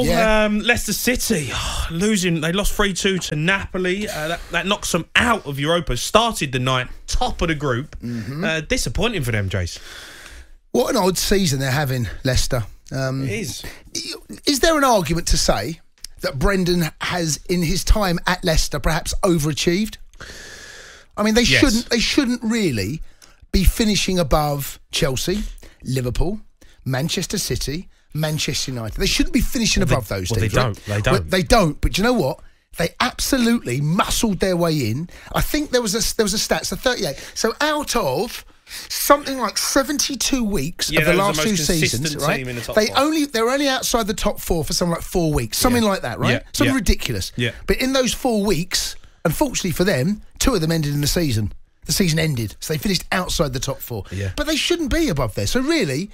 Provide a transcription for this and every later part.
Yeah. Leicester City losing. They lost 3-2 to Napoli. That knocks them out of Europa. Started the night top of the group. Disappointing for them, Jace. What an odd season they're having, Leicester. It is. Is there an argument to say that Brendan has, in his time at Leicester, perhaps overachieved? I mean, they shouldn't really be finishing above Chelsea, Liverpool, Manchester City, Manchester United. They shouldn't be finishing above those teams. They don't. But you know what? They absolutely muscled their way in. I think there was a stat, so 38. So out of something like 72 weeks of the last two seasons, right? They're only outside the top four for something like 4 weeks, something like that, right? Something ridiculous. Yeah. But in those 4 weeks, unfortunately for them, 2 of them ended in the season. The season ended, so they finished outside the top four. Yeah. But they shouldn't be above there. So really,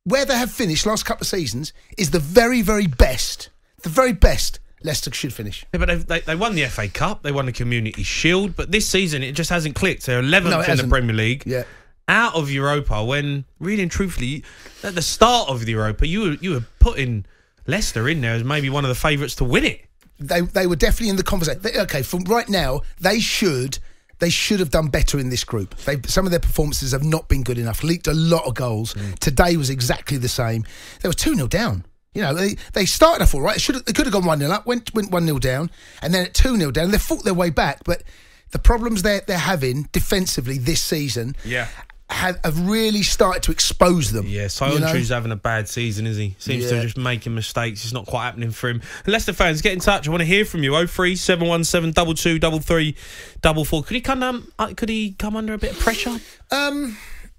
where they have finished last couple of seasons is the very, very best. The very best Leicester should finish. Yeah, but they won the FA Cup, they won the Community Shield, but this season it just hasn't clicked. They're 11th in the Premier League. Yeah. Out of Europa, when really and truthfully, at the start of the Europa, you were putting Leicester in there as maybe one of the favourites to win it. They were definitely in the conversation. Okay, from right now, they should have done better in this group. Some of their performances have not been good enough. Leaked a lot of goals. Today was exactly the same. They were 2-0 down. You know, they started off all right. They could have gone 1-0 up, went 1-0 down, and then at 2-0 down, they fought their way back. But the problems they're having defensively this season have really started to expose them. Yeah, Soyuncu's having a bad season, is he? Seems to just making mistakes. It's not quite happening for him. Leicester fans, get in touch. I want to hear from you. 03717 22 33 44. Could he come under a bit of pressure?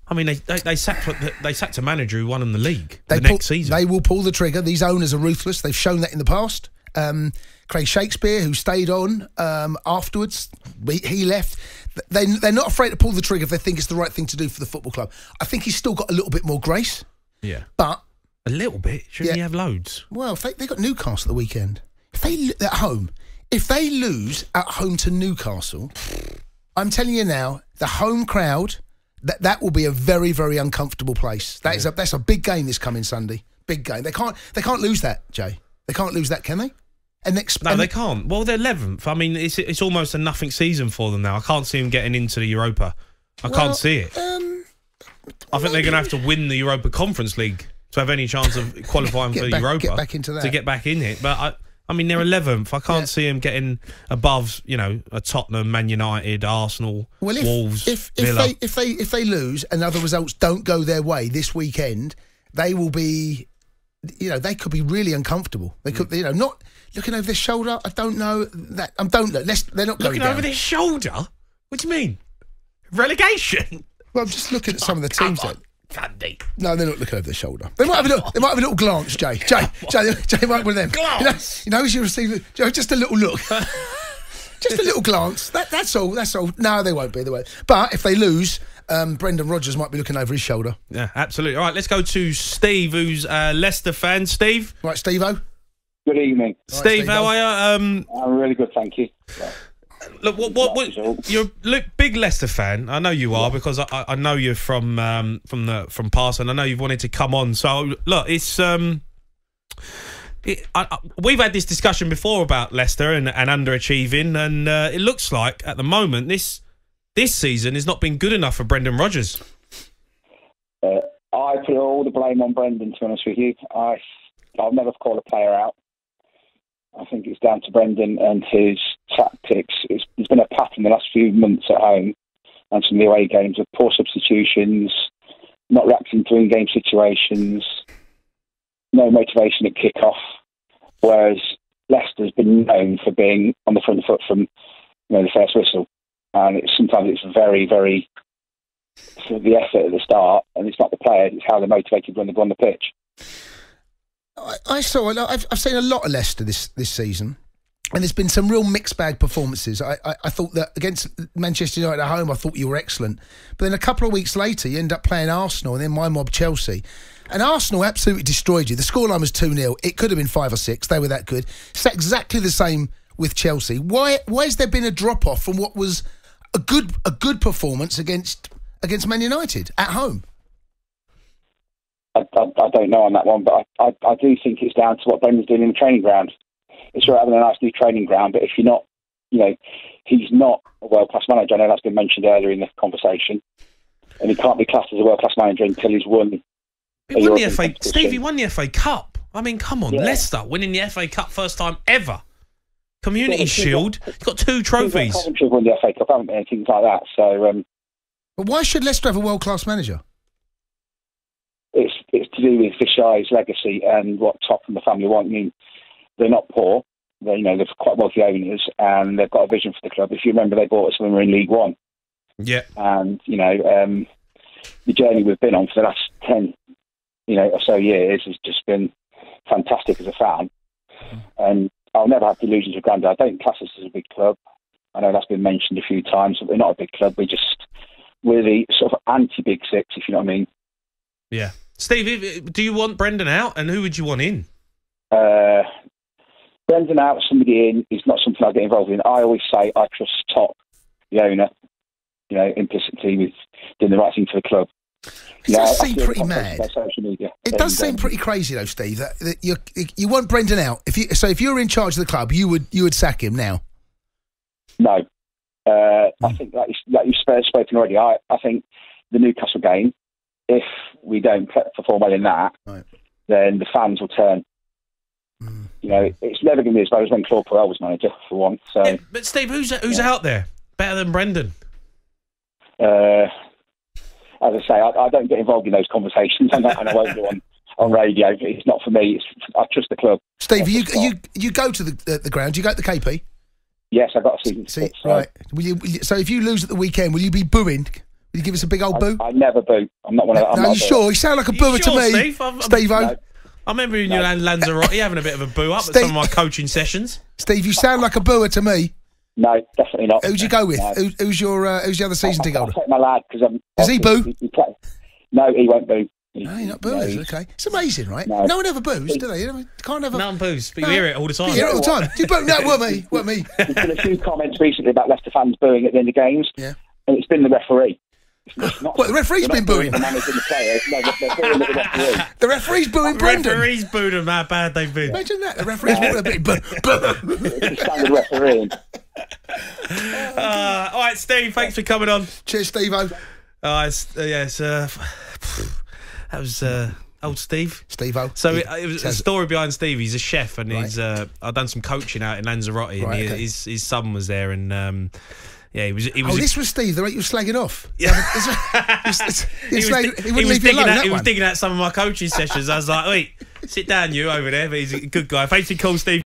I mean, they sacked a manager who won them the league next season. They will pull the trigger. These owners are ruthless. They've shown that in the past. Craig Shakespeare, who stayed on afterwards, he left. They're not afraid to pull the trigger if they think it's the right thing to do for the football club. I think he's still got a little bit more grace. Yeah. But a little bit? Shouldn't he have loads? Well, they got Newcastle the weekend. If they lose at home to Newcastle, I'm telling you now, the home crowd, that will be a very, very uncomfortable place. That's a big game this coming Sunday. Big game. They can't lose that, Jay. They can't lose that, can they? No, they can't. Well, they're 11th. I mean, it's almost a nothing season for them now. I can't see them getting into the Europa. I can't see it. I think they're going to have to win the Europa Conference League to have any chance of qualifying for Europa. Get back into that. To get back in it. But I mean, they're 11th. I can't see them getting above, a Tottenham, Man United, Arsenal, Wolves, Villa. If they lose and other results don't go their way this weekend, they will be, they could be really uncomfortable. They could, not looking over their shoulder. I don't know that. They're not looking over their shoulder. What do you mean? Relegation? Well, I'm just looking at some of the teams. No, they're not looking over their shoulder. They might have a little glance, Jay. Jay might be one of them. Glance. As you receive just a little look. Just a little glance. That's all. No, they won't be. But if they lose, Brendan Rodgers might be looking over his shoulder. Yeah, absolutely. All right, let's go to Steve, who's a Leicester fan. Steve. Right, Steve-o. Good evening. Steve, how are you? I'm really good, thank you. Look, you're a big Leicester fan. I know you are because I know you from past, and I know you've wanted to come on. So look, it's we've had this discussion before about Leicester and underachieving, and it looks like at the moment this season has not been good enough for Brendan Rodgers. I put all the blame on Brendan, to be honest with you. I'll never call a player out. I think it's down to Brendan and his tactics. There's been a pattern the last few months at home and some of the away games of poor substitutions, not reacting to in-game situations, no motivation at kick-off, whereas Leicester's been known for being on the front foot from the first whistle. And sometimes it's very, very sort of the effort at the start, and it's not the players, it's how they're motivated when they go on the pitch. I've seen a lot of Leicester this season, and there's been some real mixed bag performances. I thought that against Manchester United at home, I thought you were excellent. But then a couple of weeks later, you end up playing Arsenal and then my mob Chelsea. And Arsenal absolutely destroyed you. The scoreline was 2-0. It could have been 5 or 6. They were that good. It's exactly the same with Chelsea. Why has there been a drop-off from what was a good performance against Man United at home? I don't know on that one, but I do think it's down to what Brendan's doing in the training ground. It's right having a nice new training ground, but if you're not, he's not a world-class manager. I know that's been mentioned earlier in the conversation, and he can't be classed as a world-class manager until he's won. He won the FA. Steve, he won the FA Cup. I mean, come on, Yeah. Leicester winning the FA Cup first time ever. Community Shield. He's got 2 trophies. Coventry have won the FA Cup, haven't they, and things like that. So, but why should Leicester have a world-class manager? it's to do with Fishey's legacy and what Top and the family want. I mean, they're not poor. They're quite wealthy owners, and they've got a vision for the club. If you remember, they bought us when we were in League One. Yeah. And the journey we've been on for the last 10, or so years has just been fantastic as a fan. And I'll never have delusions of grandeur. I don't class us as a big club. I know that's been mentioned a few times, but we're not a big club. We're the sort of anti-Big Six, if you know what I mean. Yeah. Steve, do you want Brendan out, and who would you want in? Brendan out, somebody in, is not something I get involved in. I always say I trust Top, the owner, implicitly with doing the right thing for the club. It does seem pretty mad. Social media. It does seem pretty crazy, though, Steve. That you want Brendan out. If you were in charge of the club, you would sack him now. No, I think that you've spoken already. I think the Newcastle game, if we don't perform well in that, right, then the fans will turn. It's never going to be as bad as when Claude Puel was manager, for one. So, yeah, but Steve, who's out there better than Brendan? As I say, I don't get involved in those conversations, and I won't do on radio. It's not for me. I trust the club. Steve, you go to the ground? You go to the KP? Yes, I've got a season ticket. Right. So if you lose at the weekend, will you be booing? Will you give us a big old boo? I never boo. I'm not one of. No, you sure? You sound like a booer to me, Steve-O. No. I remember in your Lanzarote having a bit of a boo up at some of my coaching sessions. Steve, you sound like a booer to me. No, definitely not. Who'd you go with? No. Who's the other season ticket holder? I'll take my lad because I'm. Does he boo? No, he won't boo. No, you're not booers. Okay, it's amazing, right? No one ever boos, do they? You can't ever. No one boos, but you hear it all the time. You hear it all the time. Do you boo? No, weren't me. There's been a few comments recently about Leicester fans booing at the end of games. Yeah. And it's been the referee. What, the referee's been booing? The manager and the players. No, they're booing at the referee. The referee's booing Brendan. The referee's booed them, how bad they've been. Imagine that. The referee's booing a bit. It's a standard refereeing. All right, Steve, thanks for coming on. Cheers, Steve-O. That was old Steve. Steve-O. So it was a story behind Steve. He's a chef, and he's I've done some coaching out in Lanzarote, and his son was there, and he was. This was Steve, the rate you were slagging off. Yeah. He was digging out some of my coaching sessions. I was like, wait, sit down, you over there. But he's a good guy. Thanks for calling, Steve.